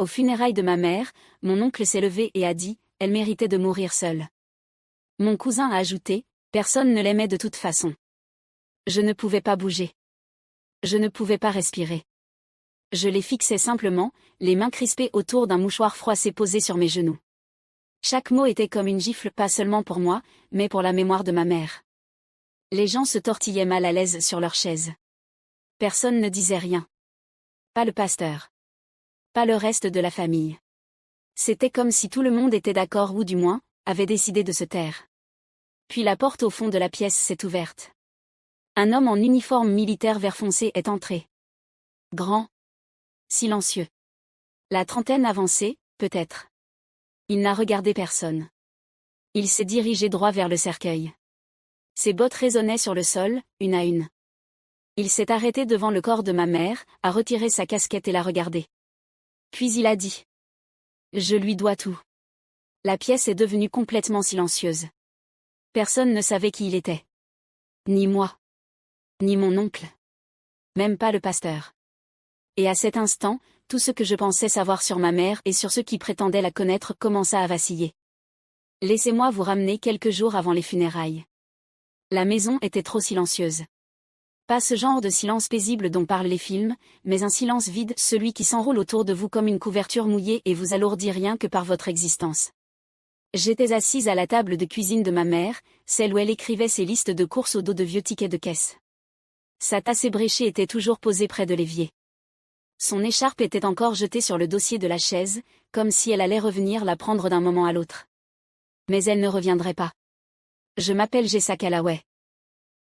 Aux funérailles de ma mère, mon oncle s'est levé et a dit, elle méritait de mourir seule. Mon cousin a ajouté, personne ne l'aimait de toute façon. Je ne pouvais pas bouger. Je ne pouvais pas respirer. Je les fixais simplement, les mains crispées autour d'un mouchoir froissé posé sur mes genoux. Chaque mot était comme une gifle pas seulement pour moi, mais pour la mémoire de ma mère. Les gens se tortillaient mal à l'aise sur leurs chaises. Personne ne disait rien. Pas le pasteur. Pas le reste de la famille. C'était comme si tout le monde était d'accord ou du moins, avait décidé de se taire. Puis la porte au fond de la pièce s'est ouverte. Un homme en uniforme militaire vert foncé est entré. Grand. Silencieux. La trentaine avancée, peut-être. Il n'a regardé personne. Il s'est dirigé droit vers le cercueil. Ses bottes résonnaient sur le sol, une à une. Il s'est arrêté devant le corps de ma mère, a retiré sa casquette et l'a regardé. Puis il a dit. Je lui dois tout. La pièce est devenue complètement silencieuse. Personne ne savait qui il était. Ni moi. Ni mon oncle. Même pas le pasteur. Et à cet instant, tout ce que je pensais savoir sur ma mère et sur ceux qui prétendaient la connaître commença à vaciller. Laissez-moi vous ramener quelques jours avant les funérailles. La maison était trop silencieuse. Pas ce genre de silence paisible dont parlent les films, mais un silence vide, celui qui s'enroule autour de vous comme une couverture mouillée et vous alourdit rien que par votre existence. J'étais assise à la table de cuisine de ma mère, celle où elle écrivait ses listes de courses au dos de vieux tickets de caisse. Sa tasse ébréchée était toujours posée près de l'évier. Son écharpe était encore jetée sur le dossier de la chaise, comme si elle allait revenir la prendre d'un moment à l'autre. Mais elle ne reviendrait pas. Je m'appelle Jessa Callaway.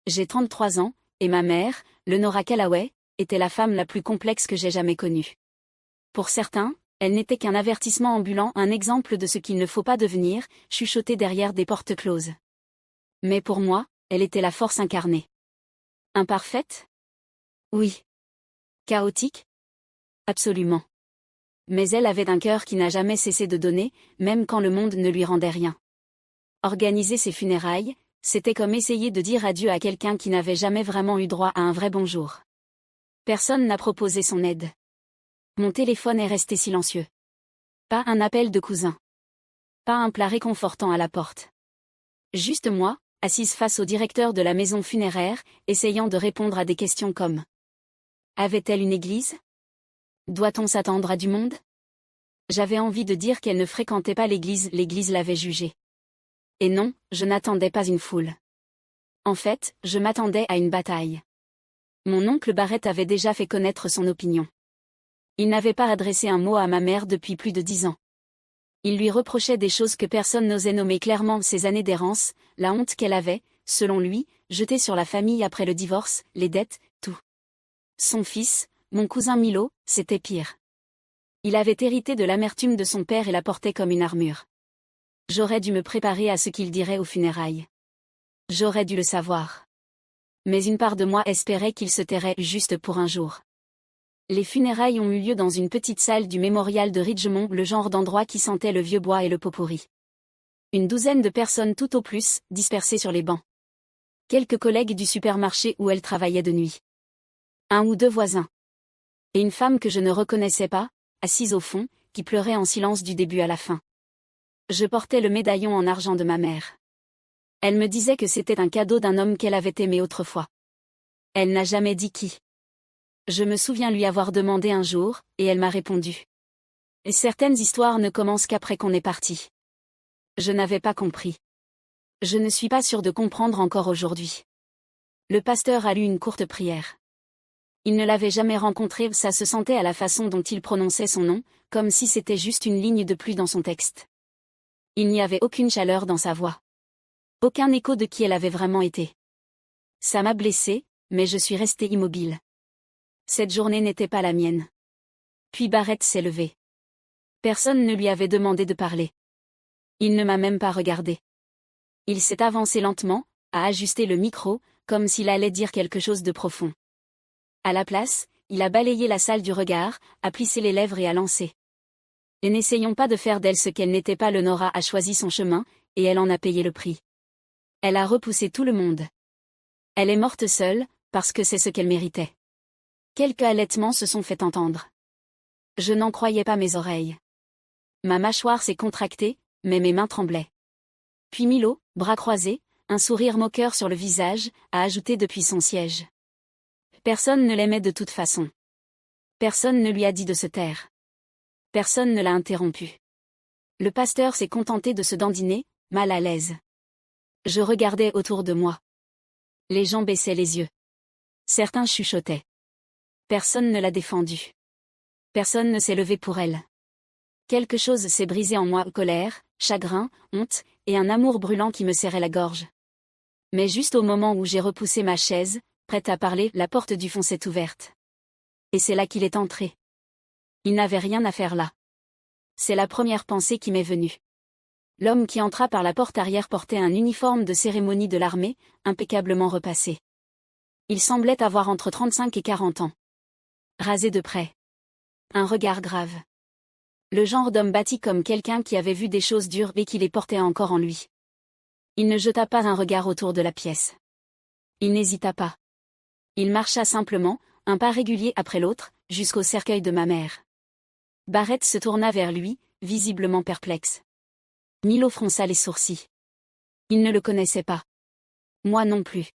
J'ai 33 ans, et ma mère, Lenora Callaway, était la femme la plus complexe que j'ai jamais connue. Pour certains, elle n'était qu'un avertissement ambulant, un exemple de ce qu'il ne faut pas devenir, chuchoté derrière des portes closes. Mais pour moi, elle était la force incarnée. Imparfaite? Oui. Chaotique? Absolument. Mais elle avait un cœur qui n'a jamais cessé de donner, même quand le monde ne lui rendait rien. Organiser ses funérailles, c'était comme essayer de dire adieu à quelqu'un qui n'avait jamais vraiment eu droit à un vrai bonjour. Personne n'a proposé son aide. Mon téléphone est resté silencieux. Pas un appel de cousin. Pas un plat réconfortant à la porte. Juste moi, assise face au directeur de la maison funéraire, essayant de répondre à des questions comme: avait-elle une église? Doit-on s'attendre à du monde? J'avais envie de dire qu'elle ne fréquentait pas l'église l'avait jugée. Et non, je n'attendais pas une foule. En fait, je m'attendais à une bataille. Mon oncle Barrett avait déjà fait connaître son opinion. Il n'avait pas adressé un mot à ma mère depuis plus de 10 ans. Il lui reprochait des choses que personne n'osait nommer clairement, ses années d'errance, la honte qu'elle avait, selon lui, jetée sur la famille après le divorce, les dettes, tout. Son fils, mon cousin Milo, c'était pire. Il avait hérité de l'amertume de son père et la portait comme une armure. J'aurais dû me préparer à ce qu'il dirait aux funérailles. J'aurais dû le savoir. Mais une part de moi espérait qu'il se tairait juste pour un jour. Les funérailles ont eu lieu dans une petite salle du mémorial de Ridgemont, le genre d'endroit qui sentait le vieux bois et le pot pourri. Une douzaine de personnes tout au plus, dispersées sur les bancs. Quelques collègues du supermarché où elle travaillait de nuit. Un ou deux voisins. Et une femme que je ne reconnaissais pas, assise au fond, qui pleurait en silence du début à la fin. Je portais le médaillon en argent de ma mère. Elle me disait que c'était un cadeau d'un homme qu'elle avait aimé autrefois. Elle n'a jamais dit qui. Je me souviens lui avoir demandé un jour, et elle m'a répondu. Et certaines histoires ne commencent qu'après qu'on est parti. Je n'avais pas compris. Je ne suis pas sûre de comprendre encore aujourd'hui. Le pasteur a lu une courte prière. Il ne l'avait jamais rencontrée, ça se sentait à la façon dont il prononçait son nom, comme si c'était juste une ligne de plus dans son texte. Il n'y avait aucune chaleur dans sa voix. Aucun écho de qui elle avait vraiment été. Ça m'a blessée, mais je suis restée immobile. Cette journée n'était pas la mienne. Puis Barrett s'est levé. Personne ne lui avait demandé de parler. Il ne m'a même pas regardé. Il s'est avancé lentement, a ajusté le micro, comme s'il allait dire quelque chose de profond. À la place, il a balayé la salle du regard, a plissé les lèvres et a lancé. Et n'essayons pas de faire d'elle ce qu'elle n'était pas. Lenora a choisi son chemin, et elle en a payé le prix. Elle a repoussé tout le monde. Elle est morte seule, parce que c'est ce qu'elle méritait. Quelques halètements se sont fait entendre. Je n'en croyais pas mes oreilles. Ma mâchoire s'est contractée, mais mes mains tremblaient. Puis Milo, bras croisés, un sourire moqueur sur le visage, a ajouté depuis son siège. Personne ne l'aimait de toute façon. Personne ne lui a dit de se taire. Personne ne l'a interrompu. Le pasteur s'est contenté de se dandiner, mal à l'aise. Je regardais autour de moi. Les gens baissaient les yeux. Certains chuchotaient. Personne ne l'a défendue. Personne ne s'est levé pour elle. Quelque chose s'est brisé en moi, colère, chagrin, honte, et un amour brûlant qui me serrait la gorge. Mais juste au moment où j'ai repoussé ma chaise, prête à parler, la porte du fond s'est ouverte. Et c'est là qu'il est entré. Il n'avait rien à faire là. C'est la première pensée qui m'est venue. L'homme qui entra par la porte arrière portait un uniforme de cérémonie de l'armée, impeccablement repassé. Il semblait avoir entre 35 et 40 ans. Rasé de près. Un regard grave. Le genre d'homme bâti comme quelqu'un qui avait vu des choses dures et qui les portait encore en lui. Il ne jeta pas un regard autour de la pièce. Il n'hésita pas. Il marcha simplement, un pas régulier après l'autre, jusqu'au cercueil de ma mère. Barrett se tourna vers lui, visiblement perplexe. Milo fronça les sourcils. Il ne le connaissait pas. Moi non plus.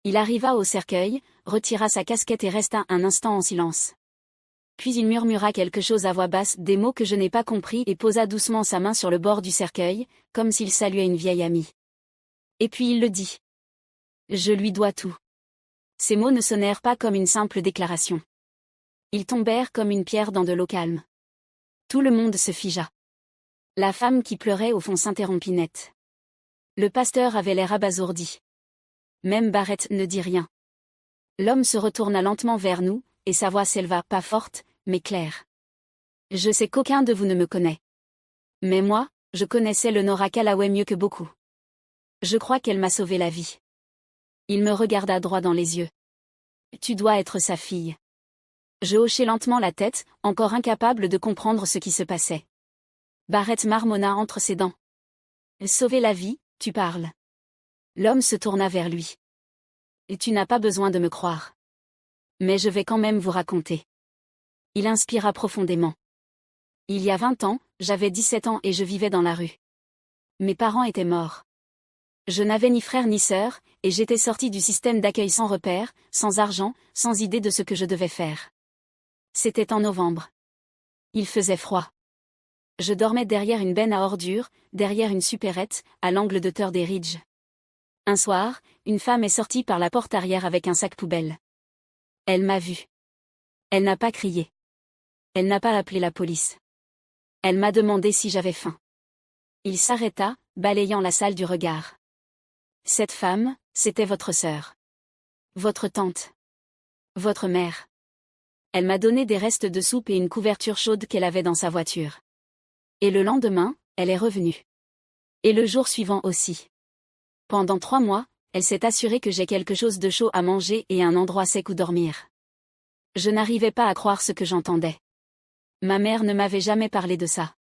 Il arriva au cercueil, retira sa casquette et resta un instant en silence. Puis il murmura quelque chose à voix basse, des mots que je n'ai pas compris, et posa doucement sa main sur le bord du cercueil, comme s'il saluait une vieille amie. Et puis il le dit. Je lui dois tout. Ces mots ne sonnèrent pas comme une simple déclaration. Ils tombèrent comme une pierre dans de l'eau calme. Tout le monde se figea. La femme qui pleurait au fond s'interrompit net. Le pasteur avait l'air abasourdi. Même Barrett ne dit rien. L'homme se retourna lentement vers nous, et sa voix s'éleva, pas forte, mais claire. Je sais qu'aucun de vous ne me connaît. Mais moi, je connaissais le Nora Callaway mieux que beaucoup. Je crois qu'elle m'a sauvé la vie. Il me regarda droit dans les yeux. Tu dois être sa fille. Je hochai lentement la tête, encore incapable de comprendre ce qui se passait. Barrett marmonna entre ses dents. Sauver la vie, tu parles. L'homme se tourna vers lui. Et tu n'as pas besoin de me croire. Mais je vais quand même vous raconter. Il inspira profondément. Il y a 20 ans, j'avais 17 ans et je vivais dans la rue. Mes parents étaient morts. Je n'avais ni frère ni sœur, et j'étais sortie du système d'accueil sans repère, sans argent, sans idée de ce que je devais faire. C'était en novembre. Il faisait froid. Je dormais derrière une benne à ordures, derrière une supérette, à l'angle de Third et Ridge. Un soir, une femme est sortie par la porte arrière avec un sac poubelle. Elle m'a vue. Elle n'a pas crié. Elle n'a pas appelé la police. Elle m'a demandé si j'avais faim. Il s'arrêta, balayant la salle du regard. Cette femme, c'était votre sœur. Votre tante. Votre mère. Elle m'a donné des restes de soupe et une couverture chaude qu'elle avait dans sa voiture. Et le lendemain, elle est revenue. Et le jour suivant aussi. Pendant 3 mois, elle s'est assurée que j'ai quelque chose de chaud à manger et un endroit sec où dormir. Je n'arrivais pas à croire ce que j'entendais. Ma mère ne m'avait jamais parlé de ça.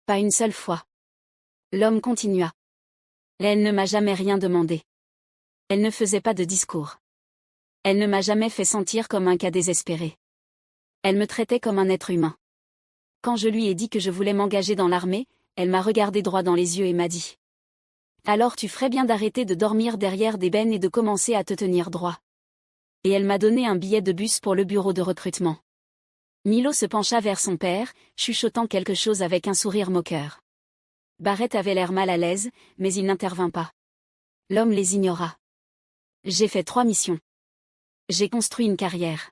Pas une seule fois. L'homme continua. Elle ne m'a jamais rien demandé. Elle ne faisait pas de discours. Elle ne m'a jamais fait sentir comme un cas désespéré. Elle me traitait comme un être humain. Quand je lui ai dit que je voulais m'engager dans l'armée, elle m'a regardé droit dans les yeux et m'a dit. Alors tu ferais bien d'arrêter de dormir derrière des bennes et de commencer à te tenir droit. Et elle m'a donné un billet de bus pour le bureau de recrutement. Milo se pencha vers son père, chuchotant quelque chose avec un sourire moqueur. Barrett avait l'air mal à l'aise, mais il n'intervint pas. L'homme les ignora. J'ai fait 3 missions. J'ai construit une carrière.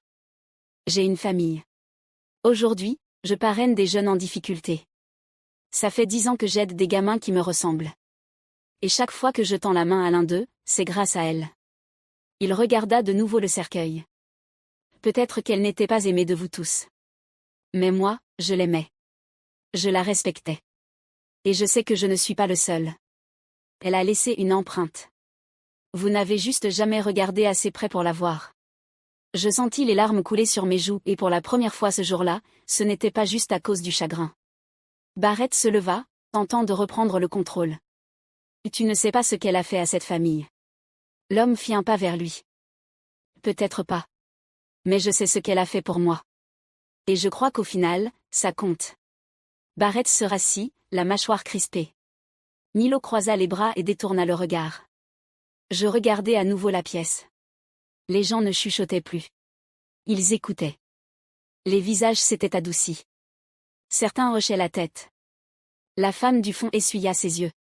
J'ai une famille. Aujourd'hui, je parraine des jeunes en difficulté. Ça fait 10 ans que j'aide des gamins qui me ressemblent. Et chaque fois que je tends la main à l'un d'eux, c'est grâce à elle. Il regarda de nouveau le cercueil. Peut-être qu'elle n'était pas aimée de vous tous. Mais moi, je l'aimais. Je la respectais. Et je sais que je ne suis pas le seul. Elle a laissé une empreinte. Vous n'avez juste jamais regardé assez près pour la voir. Je sentis les larmes couler sur mes joues et pour la première fois ce jour-là, ce n'était pas juste à cause du chagrin. Barrett se leva, tentant de reprendre le contrôle. Tu ne sais pas ce qu'elle a fait à cette famille. L'homme fit un pas vers lui. Peut-être pas. Mais je sais ce qu'elle a fait pour moi. Et je crois qu'au final, ça compte. Barrett se rassit, la mâchoire crispée. Milo croisa les bras et détourna le regard. Je regardais à nouveau la pièce. Les gens ne chuchotaient plus. Ils écoutaient. Les visages s'étaient adoucis. Certains hochaient la tête. La femme du fond essuya ses yeux.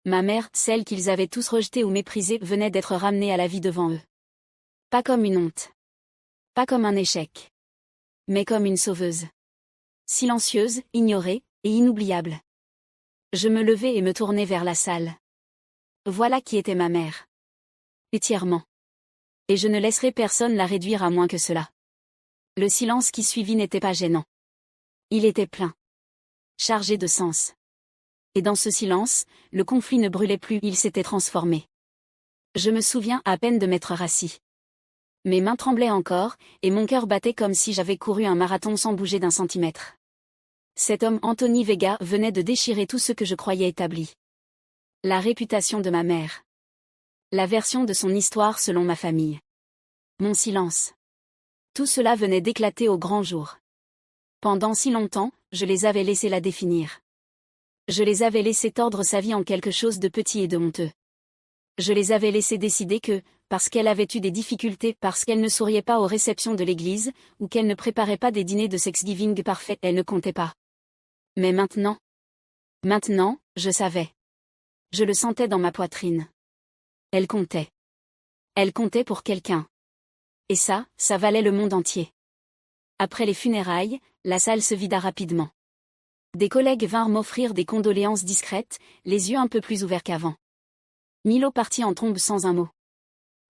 Ma mère, celle qu'ils avaient tous rejetée ou méprisée, venait d'être ramenée à la vie devant eux. Pas comme une honte. Pas comme un échec. Mais comme une sauveuse. Silencieuse, ignorée, et inoubliable. Je me levai et me tournai vers la salle. Voilà qui était ma mère. Entièrement. Et je ne laisserai personne la réduire à moins que cela. Le silence qui suivit n'était pas gênant. Il était plein. Chargé de sens. Et dans ce silence, le conflit ne brûlait plus, il s'était transformé. Je me souviens à peine de m'être rassis. Mes mains tremblaient encore, et mon cœur battait comme si j'avais couru un marathon sans bouger d'un centimètre. Cet homme Anthony Vega venait de déchirer tout ce que je croyais établi. La réputation de ma mère. La version de son histoire selon ma famille. Mon silence. Tout cela venait d'éclater au grand jour. Pendant si longtemps, je les avais laissés la définir. Je les avais laissés tordre sa vie en quelque chose de petit et de honteux. Je les avais laissés décider que, parce qu'elle avait eu des difficultés, parce qu'elle ne souriait pas aux réceptions de l'église, ou qu'elle ne préparait pas des dîners de Thanksgiving parfaits, elle ne comptait pas. Mais maintenant, je savais. Je le sentais dans ma poitrine. Elle comptait. Elle comptait pour quelqu'un. Et ça valait le monde entier. Après les funérailles, la salle se vida rapidement. Des collègues vinrent m'offrir des condoléances discrètes, les yeux un peu plus ouverts qu'avant. Milo partit en trombe sans un mot.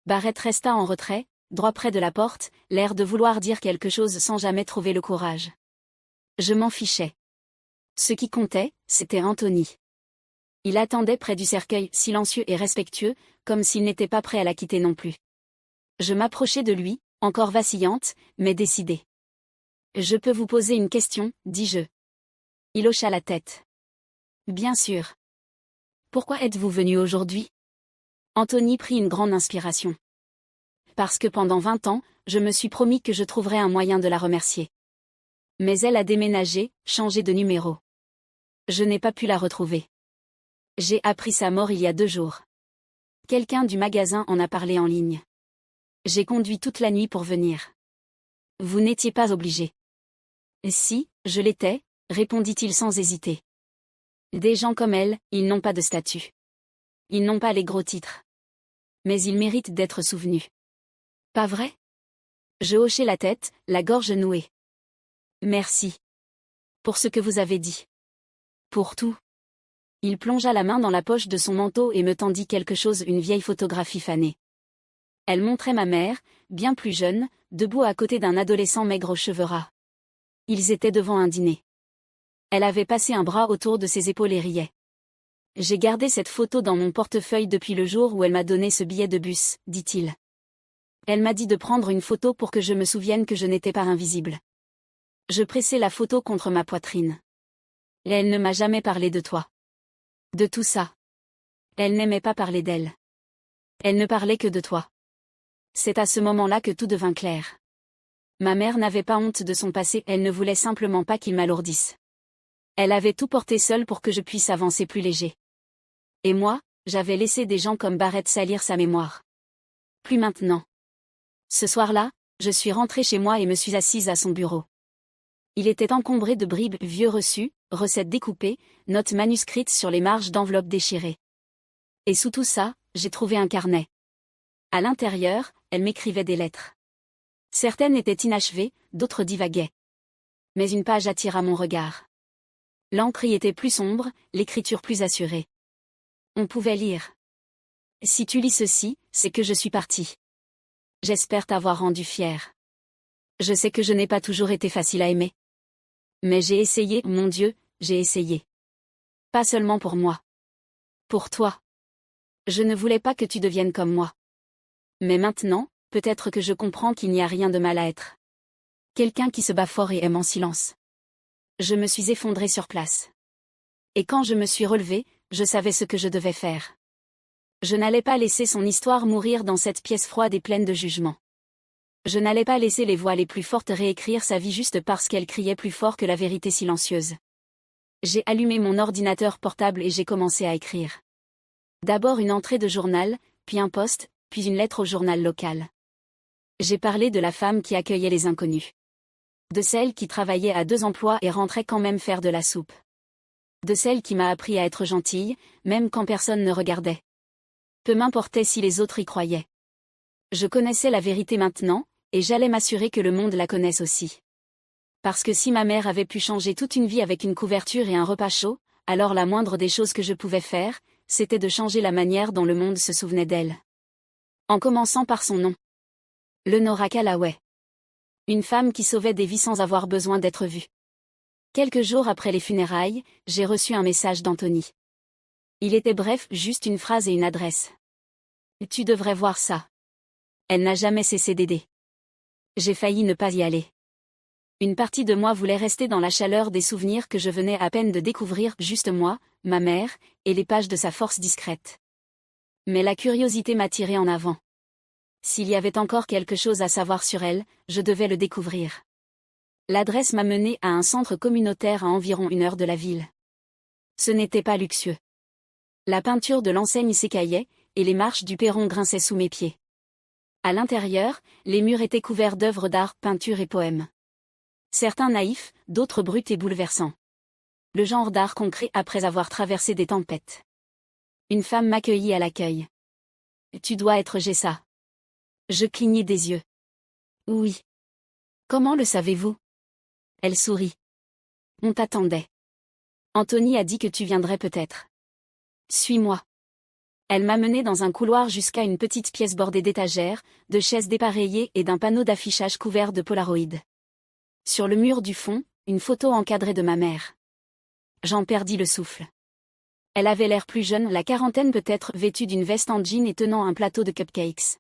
Barrett resta en retrait, droit près de la porte, l'air de vouloir dire quelque chose sans jamais trouver le courage. Je m'en fichais. Ce qui comptait, c'était Anthony. Il attendait près du cercueil, silencieux et respectueux, comme s'il n'était pas prêt à la quitter non plus. Je m'approchai de lui, encore vacillante, mais décidée. « Je peux vous poser une question, dis-je. » Il hocha la tête. « Bien sûr. Pourquoi êtes-vous venu aujourd'hui ?» Anthony prit une grande inspiration. « Parce que pendant 20 ans, je me suis promis que je trouverais un moyen de la remercier. Mais elle a déménagé, changé de numéro. Je n'ai pas pu la retrouver. J'ai appris sa mort il y a 2 jours. Quelqu'un du magasin en a parlé en ligne. J'ai conduit toute la nuit pour venir. Vous n'étiez pas obligé. » Si, je l'étais, répondit-il sans hésiter. Des gens comme elle, ils n'ont pas de statut. Ils n'ont pas les gros titres. Mais ils méritent d'être souvenus. Pas vrai? Je hochai la tête, la gorge nouée. Merci. Pour ce que vous avez dit. Pour tout. Il plongea la main dans la poche de son manteau et me tendit quelque chose, une vieille photographie fanée. Elle montrait ma mère, bien plus jeune, debout à côté d'un adolescent maigre aux cheveux ras. Ils étaient devant un dîner. Elle avait passé un bras autour de ses épaules et riait. J'ai gardé cette photo dans mon portefeuille depuis le jour où elle m'a donné ce billet de bus, dit-il. Elle m'a dit de prendre une photo pour que je me souvienne que je n'étais pas invisible. Je pressai la photo contre ma poitrine. Et elle ne m'a jamais parlé de toi. De tout ça. Elle n'aimait pas parler d'elle. Elle ne parlait que de toi. C'est à ce moment-là que tout devint clair. Ma mère n'avait pas honte de son passé, elle ne voulait simplement pas qu'il m'alourdisse. Elle avait tout porté seule pour que je puisse avancer plus léger. Et moi, j'avais laissé des gens comme Barrett salir sa mémoire. Plus maintenant. Ce soir-là, je suis rentrée chez moi et me suis assise à son bureau. Il était encombré de bribes, vieux reçus, recettes découpées, notes manuscrites sur les marges d'enveloppes déchirées. Et sous tout ça, j'ai trouvé un carnet. À l'intérieur, elle m'écrivait des lettres. Certaines étaient inachevées, d'autres divaguaient. Mais une page attira mon regard. L'encre y était plus sombre, l'écriture plus assurée. On pouvait lire. Si tu lis ceci, c'est que je suis partie. J'espère t'avoir rendu fière. Je sais que je n'ai pas toujours été facile à aimer. Mais j'ai essayé, mon Dieu, j'ai essayé. Pas seulement pour moi. Pour toi. Je ne voulais pas que tu deviennes comme moi. Mais maintenant, peut-être que je comprends qu'il n'y a rien de mal à être quelqu'un qui se bat fort et aime en silence. Je me suis effondrée sur place. Et quand je me suis relevée, je savais ce que je devais faire. Je n'allais pas laisser son histoire mourir dans cette pièce froide et pleine de jugement. Je n'allais pas laisser les voix les plus fortes réécrire sa vie juste parce qu'elle criait plus fort que la vérité silencieuse. J'ai allumé mon ordinateur portable et j'ai commencé à écrire. D'abord une entrée de journal, puis un post, puis une lettre au journal local. J'ai parlé de la femme qui accueillait les inconnus. De celle qui travaillait à 2 emplois et rentrait quand même faire de la soupe. De celle qui m'a appris à être gentille, même quand personne ne regardait. Peu m'importait si les autres y croyaient. Je connaissais la vérité maintenant, et j'allais m'assurer que le monde la connaisse aussi. Parce que si ma mère avait pu changer toute une vie avec une couverture et un repas chaud, alors la moindre des choses que je pouvais faire, c'était de changer la manière dont le monde se souvenait d'elle. En commençant par son nom. Lenora Callaway. Une femme qui sauvait des vies sans avoir besoin d'être vue. Quelques jours après les funérailles, j'ai reçu un message d'Anthony. Il était bref, juste une phrase et une adresse. « Tu devrais voir ça. » Elle n'a jamais cessé d'aider. J'ai failli ne pas y aller. Une partie de moi voulait rester dans la chaleur des souvenirs que je venais à peine de découvrir, juste moi, ma mère, et les pages de sa force discrète. Mais la curiosité m'a tiré en avant. S'il y avait encore quelque chose à savoir sur elle, je devais le découvrir. L'adresse m'a mené à un centre communautaire à environ 1 heure de la ville. Ce n'était pas luxueux. La peinture de l'enseigne s'écaillait, et les marches du perron grinçaient sous mes pieds. À l'intérieur, les murs étaient couverts d'œuvres d'art, peintures et poèmes. Certains naïfs, d'autres bruts et bouleversants. Le genre d'art concret après avoir traversé des tempêtes. Une femme m'accueillit à l'accueil. « Tu dois être Jessa. » Je clignai des yeux. « Oui. »« Comment le savez-vous » Elle sourit. « On t'attendait. Anthony a dit que tu viendrais peut-être. Suis-moi. » Elle m'a mené dans un couloir jusqu'à une petite pièce bordée d'étagères, de chaises dépareillées et d'un panneau d'affichage couvert de Polaroid. Sur le mur du fond, une photo encadrée de ma mère. J'en perdis le souffle. Elle avait l'air plus jeune, la quarantaine peut-être, vêtue d'une veste en jean et tenant un plateau de cupcakes.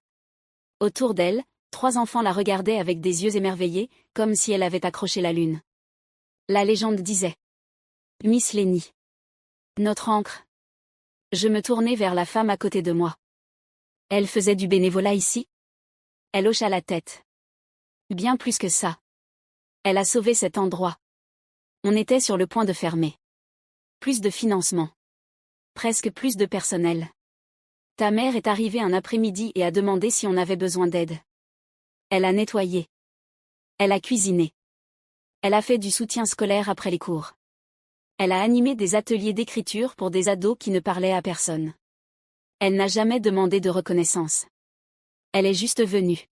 Autour d'elle, 3 enfants la regardaient avec des yeux émerveillés, comme si elle avait accroché la lune. La légende disait. Miss Lenny. Notre ancre. Je me tournai vers la femme à côté de moi. Elle faisait du bénévolat ici ? Elle hocha la tête. Bien plus que ça. Elle a sauvé cet endroit. On était sur le point de fermer. Plus de financement. Presque plus de personnel. Ta mère est arrivée un après-midi et a demandé si on avait besoin d'aide. Elle a nettoyé. Elle a cuisiné. Elle a fait du soutien scolaire après les cours. Elle a animé des ateliers d'écriture pour des ados qui ne parlaient à personne. Elle n'a jamais demandé de reconnaissance. Elle est juste venue.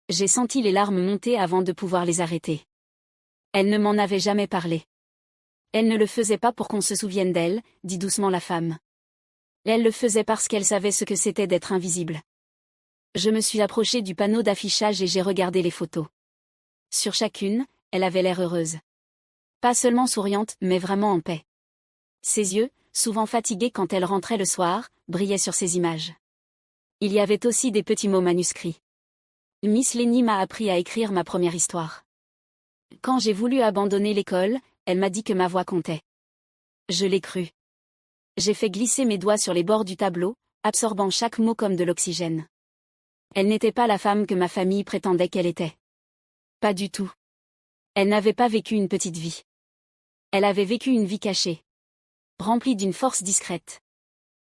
J'ai senti les larmes monter avant de pouvoir les arrêter. Elle ne m'en avait jamais parlé. Elle ne le faisait pas pour qu'on se souvienne d'elle, dit doucement la femme. Elle le faisait parce qu'elle savait ce que c'était d'être invisible. Je me suis approchée du panneau d'affichage et j'ai regardé les photos. Sur chacune, elle avait l'air heureuse. Pas seulement souriante, mais vraiment en paix. Ses yeux, souvent fatigués quand elle rentrait le soir, brillaient sur ces images. Il y avait aussi des petits mots manuscrits. Miss Lenny m'a appris à écrire ma première histoire. Quand j'ai voulu abandonner l'école, elle m'a dit que ma voix comptait. Je l'ai cru. J'ai fait glisser mes doigts sur les bords du tableau, absorbant chaque mot comme de l'oxygène. Elle n'était pas la femme que ma famille prétendait qu'elle était. Pas du tout. Elle n'avait pas vécu une petite vie. Elle avait vécu une vie cachée. Remplie d'une force discrète.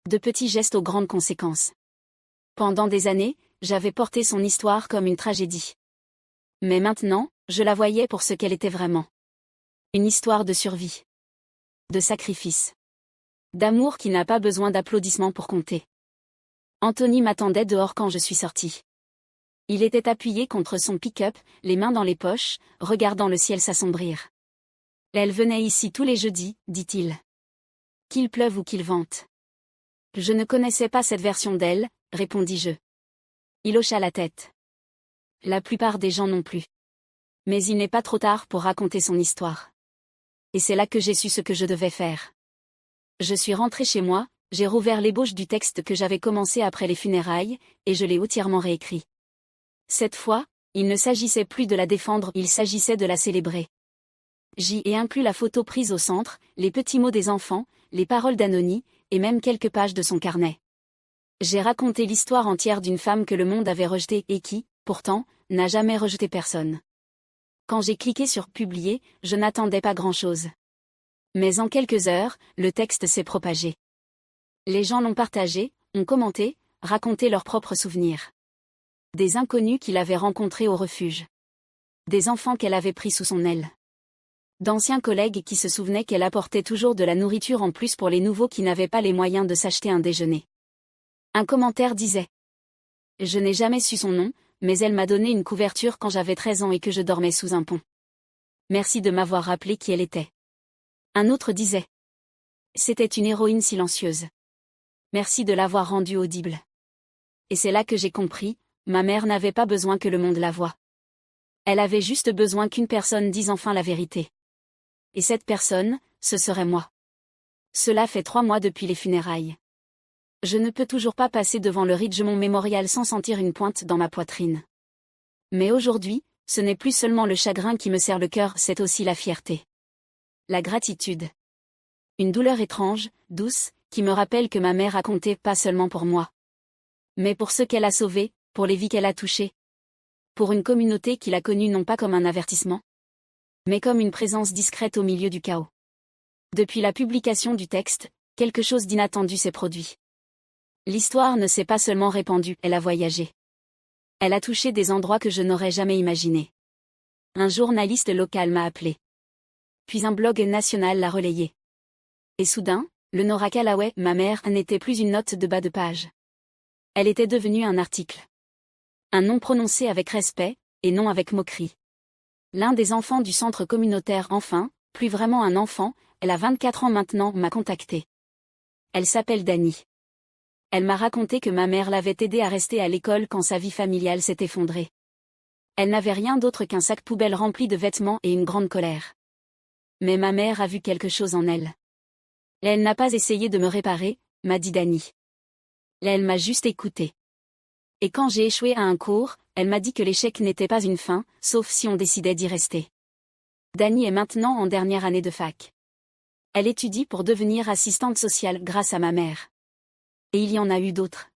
De petits gestes aux grandes conséquences. Pendant des années, j'avais porté son histoire comme une tragédie. Mais maintenant, je la voyais pour ce qu'elle était vraiment. Une histoire de survie. De sacrifice. D'amour qui n'a pas besoin d'applaudissements pour compter. Anthony m'attendait dehors quand je suis sortie. Il était appuyé contre son pick-up, les mains dans les poches, regardant le ciel s'assombrir. Elle venait ici tous les jeudis, dit-il. Qu'il pleuve ou qu'il vente. Je ne connaissais pas cette version d'elle, répondis-je. Il hocha la tête. La plupart des gens non plus. Mais il n'est pas trop tard pour raconter son histoire. Et c'est là que j'ai su ce que je devais faire. Je suis rentrée chez moi, j'ai rouvert l'ébauche du texte que j'avais commencé après les funérailles, et je l'ai entièrement réécrit. Cette fois, il ne s'agissait plus de la défendre, il s'agissait de la célébrer. J'y ai inclus la photo prise au centre, les petits mots des enfants, les paroles d'Anony, et même quelques pages de son carnet. J'ai raconté l'histoire entière d'une femme que le monde avait rejetée et qui, pourtant, n'a jamais rejeté personne. Quand j'ai cliqué sur publier, je n'attendais pas grand-chose. Mais en quelques heures, le texte s'est propagé. Les gens l'ont partagé, ont commenté, raconté leurs propres souvenirs. Des inconnus qu'il avait rencontrés au refuge. Des enfants qu'elle avait pris sous son aile. D'anciens collègues qui se souvenaient qu'elle apportait toujours de la nourriture en plus pour les nouveaux qui n'avaient pas les moyens de s'acheter un déjeuner. Un commentaire disait: Je n'ai jamais su son nom, mais elle m'a donné une couverture quand j'avais 13 ans et que je dormais sous un pont. Merci de m'avoir rappelé qui elle était. Un autre disait: C'était une héroïne silencieuse. Merci de l'avoir rendue audible. Et c'est là que j'ai compris, ma mère n'avait pas besoin que le monde la voie. Elle avait juste besoin qu'une personne dise enfin la vérité. Et cette personne, ce serait moi. Cela fait 3 mois depuis les funérailles. Je ne peux toujours pas passer devant le Ridgemont Memorial sans sentir une pointe dans ma poitrine. Mais aujourd'hui, ce n'est plus seulement le chagrin qui me serre le cœur, c'est aussi la fierté. La gratitude. Une douleur étrange, douce, qui me rappelle que ma mère a compté pas seulement pour moi. Mais pour ceux qu'elle a sauvés, pour les vies qu'elle a touchées. Pour une communauté qui l'a connue non pas comme un avertissement, mais comme une présence discrète au milieu du chaos. Depuis la publication du texte, quelque chose d'inattendu s'est produit. L'histoire ne s'est pas seulement répandue, elle a voyagé. Elle a touché des endroits que je n'aurais jamais imaginés. Un journaliste local m'a appelé. Puis un blog national l'a relayé. Et soudain, le Nora Callaway, ma mère, n'était plus une note de bas de page. Elle était devenue un article. Un nom prononcé avec respect, et non avec moquerie. L'un des enfants du centre communautaire enfin, plus vraiment un enfant, elle a 24 ans maintenant, m'a contacté. Elle s'appelle Dani. Elle m'a raconté que ma mère l'avait aidée à rester à l'école quand sa vie familiale s'est effondrée. Elle n'avait rien d'autre qu'un sac poubelle rempli de vêtements et une grande colère. Mais ma mère a vu quelque chose en elle. Elle n'a pas essayé de me réparer, m'a dit Dani. Elle m'a juste écouté. Et quand j'ai échoué à un cours, elle m'a dit que l'échec n'était pas une fin, sauf si on décidait d'y rester. Dani est maintenant en dernière année de fac. Elle étudie pour devenir assistante sociale grâce à ma mère. Et il y en a eu d'autres.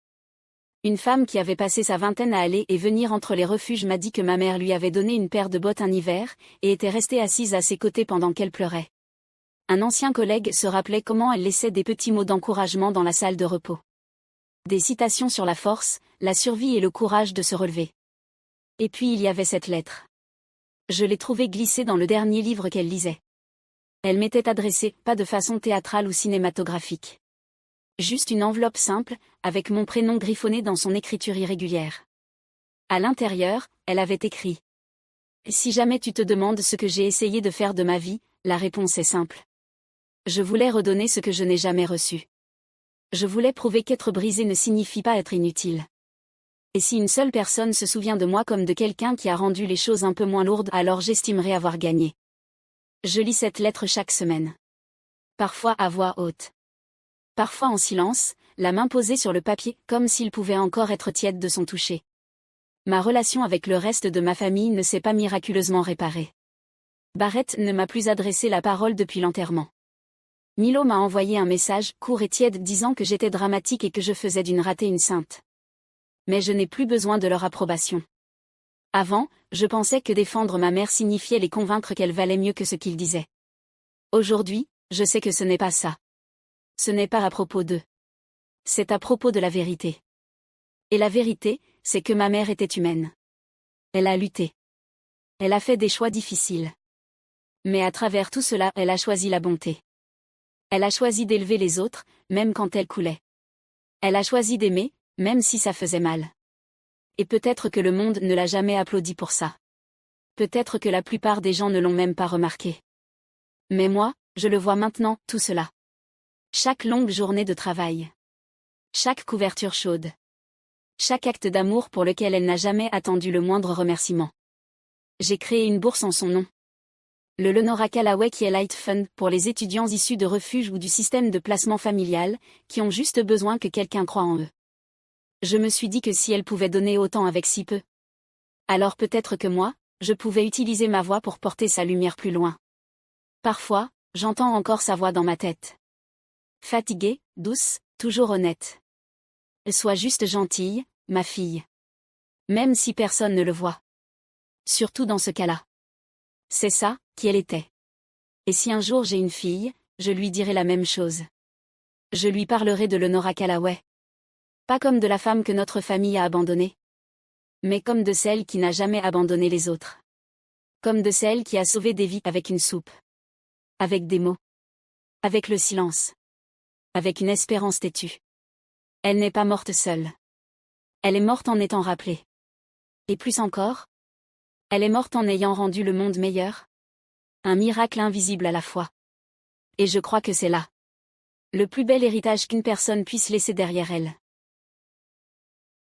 Une femme qui avait passé sa vingtaine à aller et venir entre les refuges m'a dit que ma mère lui avait donné une paire de bottes un hiver, et était restée assise à ses côtés pendant qu'elle pleurait. Un ancien collègue se rappelait comment elle laissait des petits mots d'encouragement dans la salle de repos. Des citations sur la force, la survie et le courage de se relever. Et puis il y avait cette lettre. Je l'ai trouvée glissée dans le dernier livre qu'elle lisait. Elle m'était adressée, pas de façon théâtrale ou cinématographique. Juste une enveloppe simple, avec mon prénom griffonné dans son écriture irrégulière. À l'intérieur, elle avait écrit: Si jamais tu te demandes ce que j'ai essayé de faire de ma vie, la réponse est simple. Je voulais redonner ce que je n'ai jamais reçu. Je voulais prouver qu'être brisé ne signifie pas être inutile. Et si une seule personne se souvient de moi comme de quelqu'un qui a rendu les choses un peu moins lourdes, alors j'estimerais avoir gagné. Je lis cette lettre chaque semaine. Parfois à voix haute. Parfois en silence, la main posée sur le papier, comme s'il pouvait encore être tiède de son toucher. Ma relation avec le reste de ma famille ne s'est pas miraculeusement réparée. Barrett ne m'a plus adressé la parole depuis l'enterrement. Milo m'a envoyé un message court et tiède disant que j'étais dramatique et que je faisais d'une ratée une sainte. Mais je n'ai plus besoin de leur approbation. Avant, je pensais que défendre ma mère signifiait les convaincre qu'elle valait mieux que ce qu'ils disaient. Aujourd'hui, je sais que ce n'est pas ça. Ce n'est pas à propos d'eux. C'est à propos de la vérité. Et la vérité, c'est que ma mère était humaine. Elle a lutté. Elle a fait des choix difficiles. Mais à travers tout cela, elle a choisi la bonté. Elle a choisi d'élever les autres, même quand elle coulait. Elle a choisi d'aimer, même si ça faisait mal. Et peut-être que le monde ne l'a jamais applaudi pour ça. Peut-être que la plupart des gens ne l'ont même pas remarqué. Mais moi, je le vois maintenant, tout cela. Chaque longue journée de travail. Chaque couverture chaude. Chaque acte d'amour pour lequel elle n'a jamais attendu le moindre remerciement. J'ai créé une bourse en son nom. Le Nora Callaway qui est Light Fund pour les étudiants issus de refuges ou du système de placement familial, qui ont juste besoin que quelqu'un croie en eux. Je me suis dit que si elle pouvait donner autant avec si peu, alors peut-être que moi, je pouvais utiliser ma voix pour porter sa lumière plus loin. Parfois, j'entends encore sa voix dans ma tête. Fatiguée, douce, toujours honnête. Sois juste gentille, ma fille. Même si personne ne le voit. Surtout dans ce cas-là. C'est ça, qui elle était. Et si un jour j'ai une fille, je lui dirai la même chose. Je lui parlerai de Lenora Callaway. Pas comme de la femme que notre famille a abandonnée. Mais comme de celle qui n'a jamais abandonné les autres. Comme de celle qui a sauvé des vies avec une soupe. Avec des mots. Avec le silence. Avec une espérance têtue. Elle n'est pas morte seule. Elle est morte en étant rappelée. Et plus encore, elle est morte en ayant rendu le monde meilleur. Un miracle invisible à la fois. Et je crois que c'est là le plus bel héritage qu'une personne puisse laisser derrière elle.